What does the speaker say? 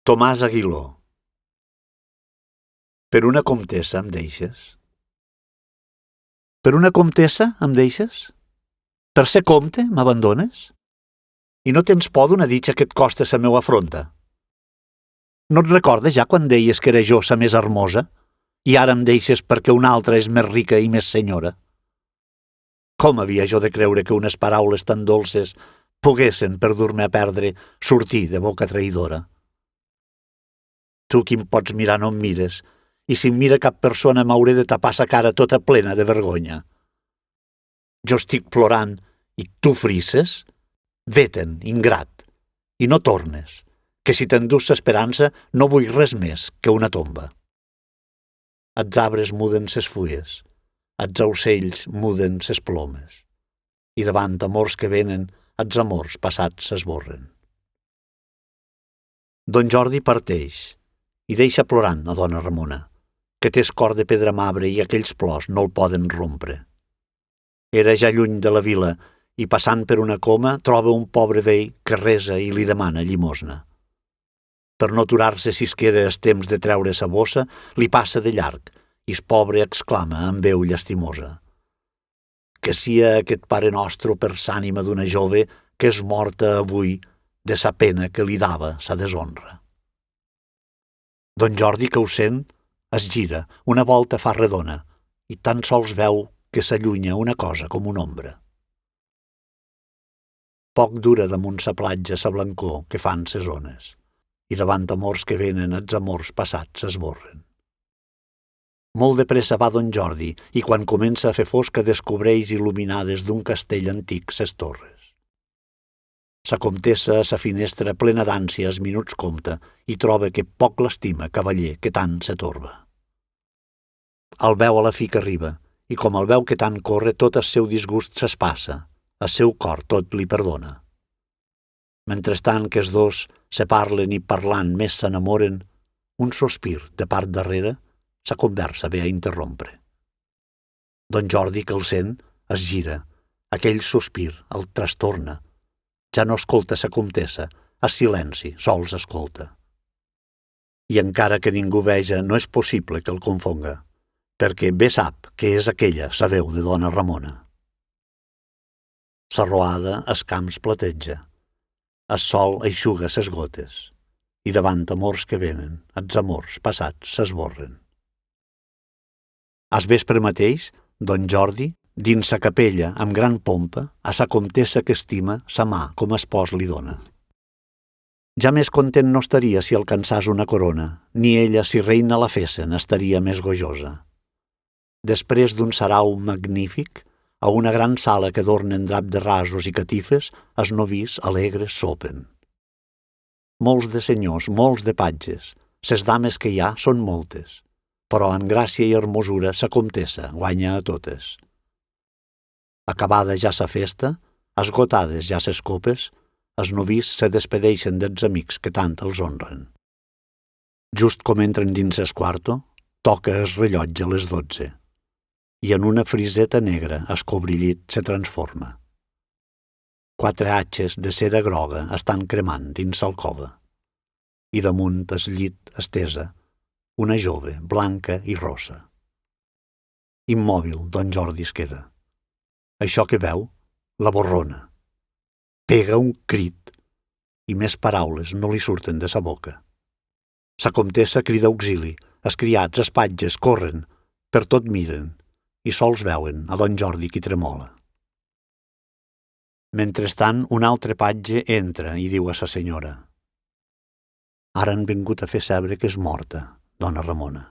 Tomàs Aguiló. Per una comtessa em deixes? Per una comtessa em deixes? Per ser comte m'abandones? I no tens por d'una ditxa que et costa sa meua afronta? No et recordes ja quan deies que era jo sa més hermosa i ara em deixes perquè una altra és més rica i més senyora? Com havia jo de creure que unes paraules tan dolces poguessin, per dur-me a perdre, sortir de boca traïdora? Tu qui em pots mirar no em mires, i si em mira cap persona m'hauré de tapar sa cara tota plena de vergonya. Jo estic plorant i tu frisses? Ve-te'n, ingrat, i no tornes, que si t'endús l'esperança no vull res més que una tomba. Els arbres muden ses fulles, els aucells muden ses plomes, i davant amors que venen, els amors passats s'esborren. Don Jordi parteix i deixa plorant a dona Ramona, que té cor de pedra mabre i aquells plors no el poden rompre. Era ja lluny de la vila i passant per una coma troba un pobre vell que resa i li demana llimosna. Per no aturar-se si es queda el temps de treure sa bossa, li passa de llarg i el pobre exclama amb veu llastimosa: «Que sia aquest Pare Nostre per s'ànima d'una jove que és morta avui de sa pena que li dava sa deshonra». Don Jordi, que ho sent, es gira, una volta fa redona, i tan sols veu que s'allunya una cosa com una ombra. Poc dura damunt sa platja sa blancor que fan ses ones, i davant amors que venen els amors passats s'esborren. Molt de pressa va don Jordi, i quan comença a fer fosca descobreix il·luminades d'un castell antic ses torres. Sa comtessa a sa finestra plena d'ànsia els minuts compta i troba que poc l'estima cavaller que tant se torba. El veu a la fi que arriba, i com el veu que tant corre tot el seu disgust s'espassa, el seu cor tot li perdona. Mentrestant que els dos se parlen i parlant més s'enamoren, un sospir de part darrere sa conversa ve a interrompre. Don Jordi, que el sent, es gira, aquell sospir el trastorna. Ja no escolta sa comtessa, a silenci sols escolta. I encara que ningú veja, no és possible que el confonga, perquè bé sap que és aquella sa veu de dona Ramona. Sa roada els camps plateja, el sol eixuga ses gotes, i davant amors que venen, els amors passats s'esborren. Al vespre mateix, don Jordi, dins sa capella, amb gran pompa, a sa comtessa que estima, sa mà com espòs li dona. Ja més content no estaria si alcançàs una corona, ni ella, si reina la fessen, estaria més gojosa. Després d'un sarau magnífic, a una gran sala que adornen drap de rasos i catifes, els novis alegres sopen. Molts de senyors, molts de patges, ses dames que hi ha són moltes, però en gràcia i hermosura sa comtessa guanya a totes. Acabada ja sa festa, esgotades ja ses copes, els novis se despedeixen dels amics que tant els honren. Just com entren dins el quarto, toca el rellotge a les 12, i en una friseta negra el cobrillit se transforma. 4 atxes de cera groga estan cremant dins l'alcova, i damunt el llit estesa, una jove blanca i rossa. Immòbil, don Jordi es queda. Això que veu, la borrona. Pega un crit i més paraules no li surten de sa boca. Sa comtessa crida auxili, els criats, els patges, corren, per tot miren, i sols veuen a don Jordi qui tremola. Mentrestant, un altre patge entra i diu a sa senyora: «Ara han vingut a fer saber que és morta, dona Ramona».